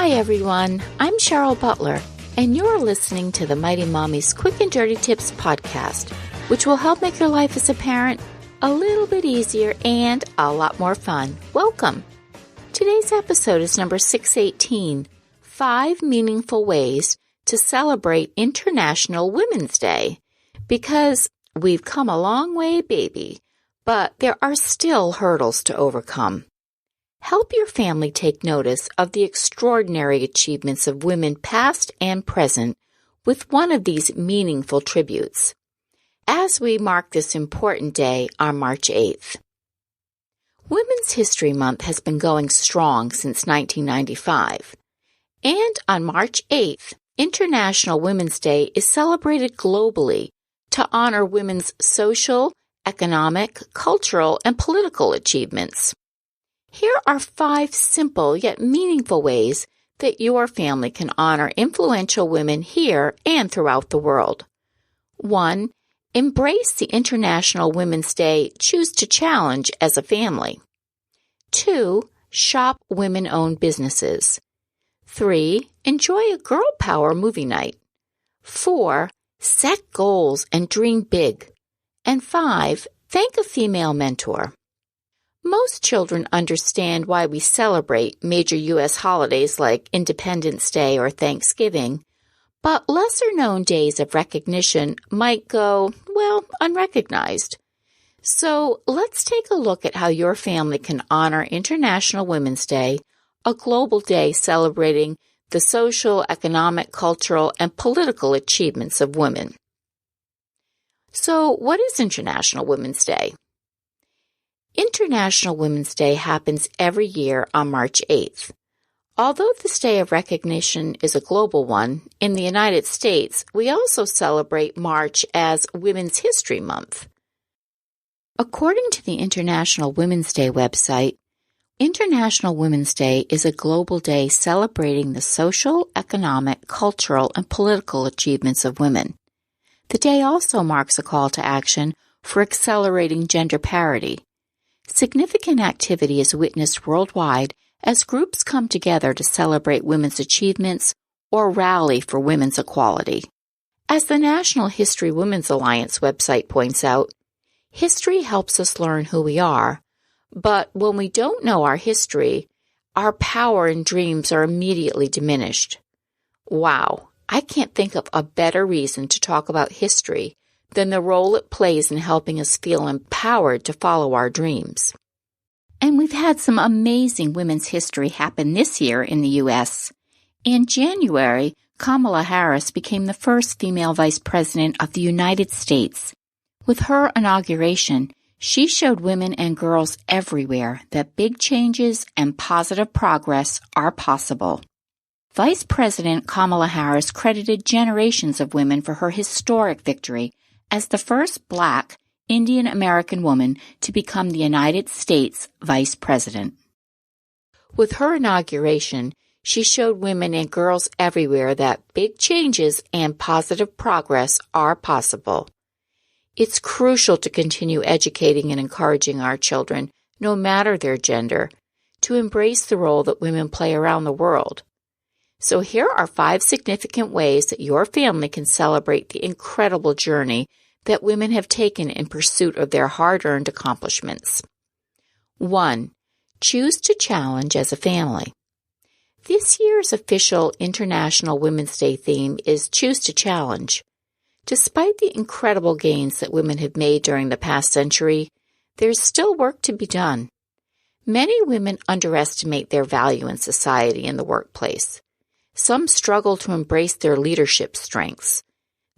Hi everyone, I'm Cheryl Butler, and you're listening to the Mighty Mommy's Quick and Dirty Tips podcast, which will help make your life as a parent a little bit easier and a lot more fun. Welcome! Today's episode is number 618, 5 Meaningful Ways to Celebrate International Women's Day. Because we've come a long way, baby, but there are still hurdles to overcome. Help your family take notice of the extraordinary achievements of women past and present with one of these meaningful tributes, as we mark this important day on March 8th. Women's History Month has been going strong since 1995, and on March 8th, International Women's Day is celebrated globally to honor women's social, economic, cultural, and political achievements. Here are 5 simple yet meaningful ways that your family can honor influential women here and throughout the world. 1. Embrace the International Women's Day Choose to Challenge as a family. 2. Shop women-owned businesses. 3. Enjoy a girl power movie night. 4. Set goals and dream big. And 5. Thank a female mentor. Most children understand why we celebrate major U.S. holidays like Independence Day or Thanksgiving, but lesser-known days of recognition might go, unrecognized. So let's take a look at how your family can honor International Women's Day, a global day celebrating the social, economic, cultural, and political achievements of women. So what is International Women's Day? International Women's Day happens every year on March 8th. Although this day of recognition is a global one, in the United States, we also celebrate March as Women's History Month. According to the International Women's Day website, International Women's Day is a global day celebrating the social, economic, cultural, and political achievements of women. The day also marks a call to action for accelerating gender parity. Significant activity is witnessed worldwide as groups come together to celebrate women's achievements or rally for women's equality. As the National History Women's Alliance website points out, history helps us learn who we are, but when we don't know our history, our power and dreams are immediately diminished. Wow, I can't think of a better reason to talk about history than the role it plays in helping us feel empowered to follow our dreams. And we've had some amazing women's history happen this year in the U.S. In January, Kamala Harris became the first female vice president of the United States. With her inauguration, she showed women and girls everywhere that big changes and positive progress are possible. Vice President Kamala Harris credited generations of women for her historic victory as the first Black Indian American woman to become the United States Vice President. With her inauguration, she showed women and girls everywhere that big changes and positive progress are possible. It's crucial to continue educating and encouraging our children, no matter their gender, to embrace the role that women play around the world. So here are 5 significant ways that your family can celebrate the incredible journey that women have taken in pursuit of their hard-earned accomplishments. 1. Choose to challenge as a family. This year's official International Women's Day theme is Choose to Challenge. Despite the incredible gains that women have made during the past century, there's still work to be done. Many women underestimate their value in society and the workplace. Some struggle to embrace their leadership strengths.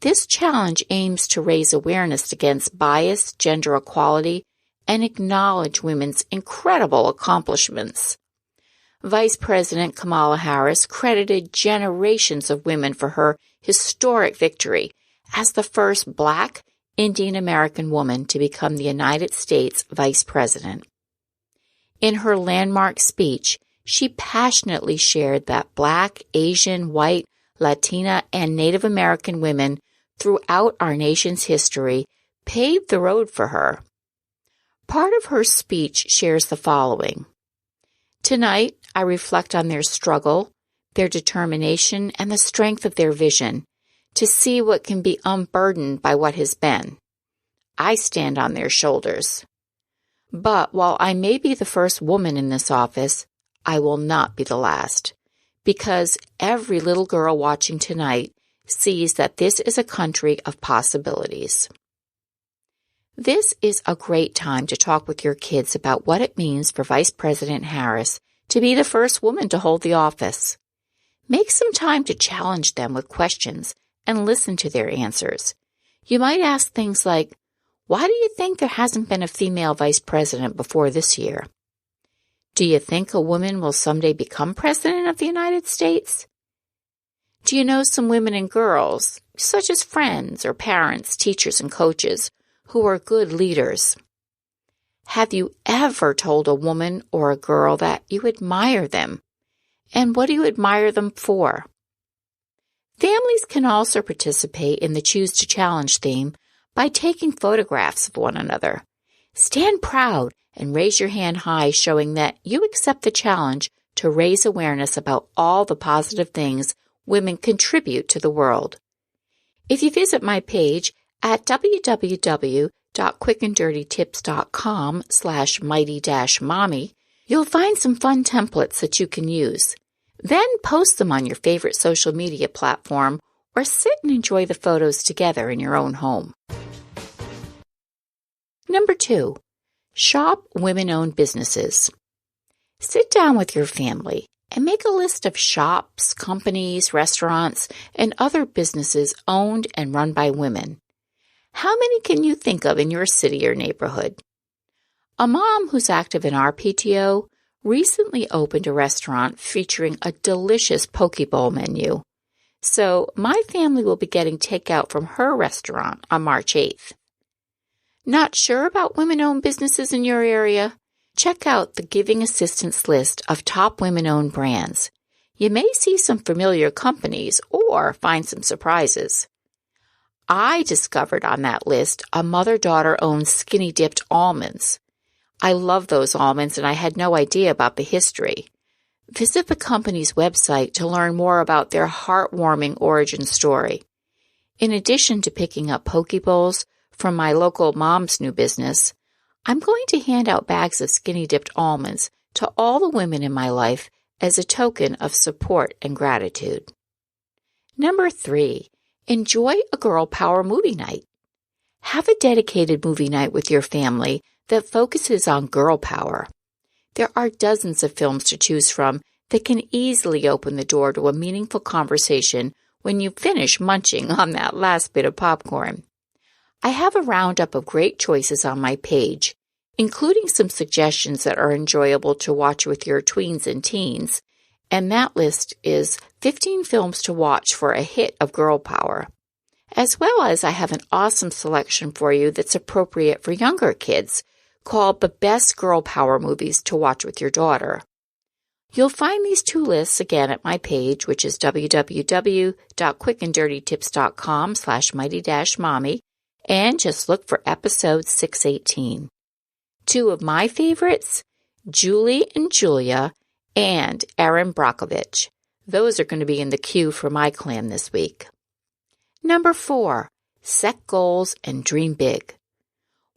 This challenge aims to raise awareness against bias, gender equality, and acknowledge women's incredible accomplishments. Vice President Kamala Harris credited generations of women for her historic victory as the first Black Indian American woman to become the United States Vice President. In her landmark speech, she passionately shared that Black, Asian, white, Latina, and Native American women throughout our nation's history paved the road for her. Part of her speech shares the following. Tonight, I reflect on their struggle, their determination, and the strength of their vision to see what can be unburdened by what has been. I stand on their shoulders. But while I may be the first woman in this office, I will not be the last, because every little girl watching tonight sees that this is a country of possibilities. This is a great time to talk with your kids about what it means for Vice President Harris to be the first woman to hold the office. Make some time to challenge them with questions and listen to their answers. You might ask things like, why do you think there hasn't been a female vice president before this year? Do you think a woman will someday become president of the United States? Do you know some women and girls, such as friends or parents, teachers, and coaches, who are good leaders? Have you ever told a woman or a girl that you admire them? And what do you admire them for? Families can also participate in the Choose to Challenge theme by taking photographs of one another. Stand proud and raise your hand high, showing that you accept the challenge to raise awareness about all the positive things women contribute to the world. If you visit my page at www.quickanddirtytips.com/mighty-mommy, you'll find some fun templates that you can use. Then post them on your favorite social media platform or sit and enjoy the photos together in your own home. Number 2, shop women-owned businesses. Sit down with your family and make a list of shops, companies, restaurants, and other businesses owned and run by women. How many can you think of in your city or neighborhood? A mom who's active in our PTO recently opened a restaurant featuring a delicious poke bowl menu. So my family will be getting takeout from her restaurant on March 8th. Not sure about women-owned businesses in your area? Check out the Giving Assistance list of top women-owned brands. You may see some familiar companies or find some surprises. I discovered on that list a mother-daughter-owned Skinny Dipped almonds. I love those almonds, and I had no idea about the history. Visit the company's website to learn more about their heartwarming origin story. In addition to picking up poke bowls from my local mom's new business, I'm going to hand out bags of Skinny Dipped almonds to all the women in my life as a token of support and gratitude. Number 3, enjoy a girl power movie night. Have a dedicated movie night with your family that focuses on girl power. There are dozens of films to choose from that can easily open the door to a meaningful conversation when you finish munching on that last bit of popcorn. I have a roundup of great choices on my page, including some suggestions that are enjoyable to watch with your tweens and teens, and that list is 15 films to watch for a hit of girl power. As well as I have an awesome selection for you that's appropriate for younger kids, called the Best Girl Power Movies to Watch with Your Daughter. You'll find these 2 lists again at my page, which is www.quickanddirtytips.com/mighty-mommy, and just look for episode 618. 2 of my favorites, Julie and Julia and Erin Brockovich. Those are going to be in the queue for my clan this week. Number 4, set goals and dream big.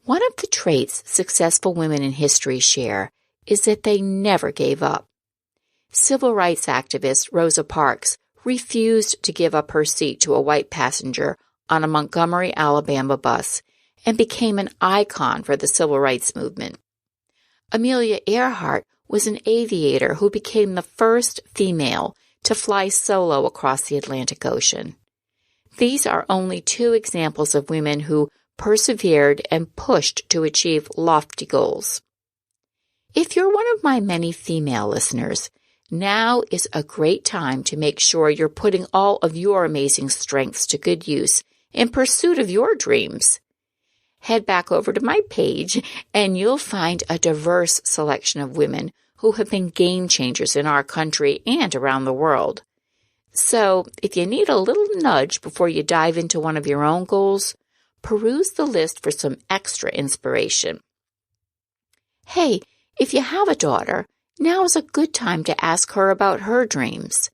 One of the traits successful women in history share is that they never gave up. Civil rights activist Rosa Parks refused to give up her seat to a white passenger on a Montgomery, Alabama bus and became an icon for the civil rights movement. Amelia Earhart was an aviator who became the first female to fly solo across the Atlantic Ocean. These are only 2 examples of women who persevered and pushed to achieve lofty goals. If you're one of my many female listeners, now is a great time to make sure you're putting all of your amazing strengths to good use in pursuit of your dreams. Head back over to my page and you'll find a diverse selection of women who have been game changers in our country and around the world. So if you need a little nudge before you dive into one of your own goals, peruse the list for some extra inspiration. Hey, if you have a daughter, now is a good time to ask her about her dreams.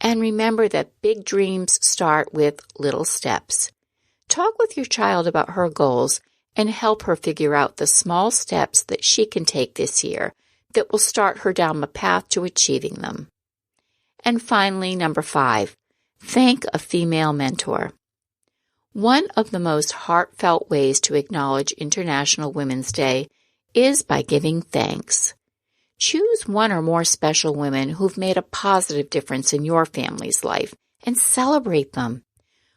And remember that big dreams start with little steps. Talk with your child about her goals and help her figure out the small steps that she can take this year that will start her down the path to achieving them. And finally, number 5, thank a female mentor. One of the most heartfelt ways to acknowledge International Women's Day is by giving thanks. Choose one or more special women who've made a positive difference in your family's life and celebrate them.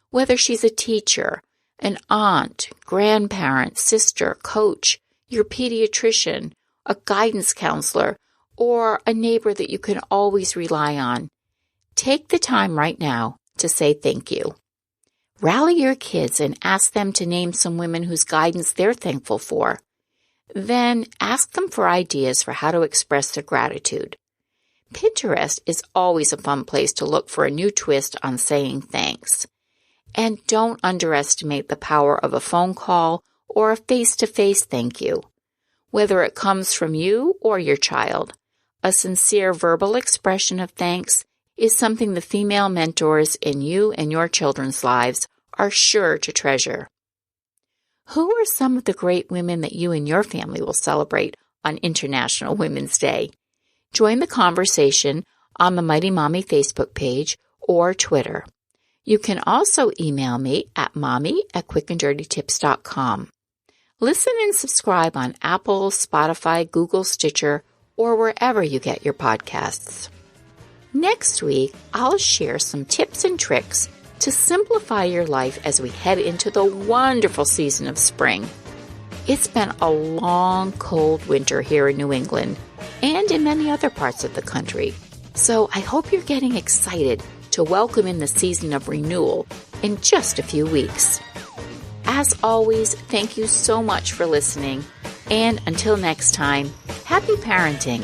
Whether she's a teacher, an aunt, grandparent, sister, coach, your pediatrician, a guidance counselor, or a neighbor that you can always rely on, take the time right now to say thank you. Rally your kids and ask them to name some women whose guidance they're thankful for. Then ask them for ideas for how to express their gratitude. Pinterest is always a fun place to look for a new twist on saying thanks. And don't underestimate the power of a phone call or a face-to-face thank you. Whether it comes from you or your child, a sincere verbal expression of thanks is something the female mentors in you and your children's lives are sure to treasure. Who are some of the great women that you and your family will celebrate on International Women's Day? Join the conversation on the Mighty Mommy Facebook page or Twitter. You can also email me at mommy@quickanddirtytips.com. Listen and subscribe on Apple, Spotify, Google, Stitcher, or wherever you get your podcasts. Next week, I'll share some tips and tricks to simplify your life as we head into the wonderful season of spring. It's been a long, cold winter here in New England and in many other parts of the country. So I hope you're getting excited to welcome in the season of renewal in just a few weeks. As always, thank you so much for listening. And until next time, happy parenting.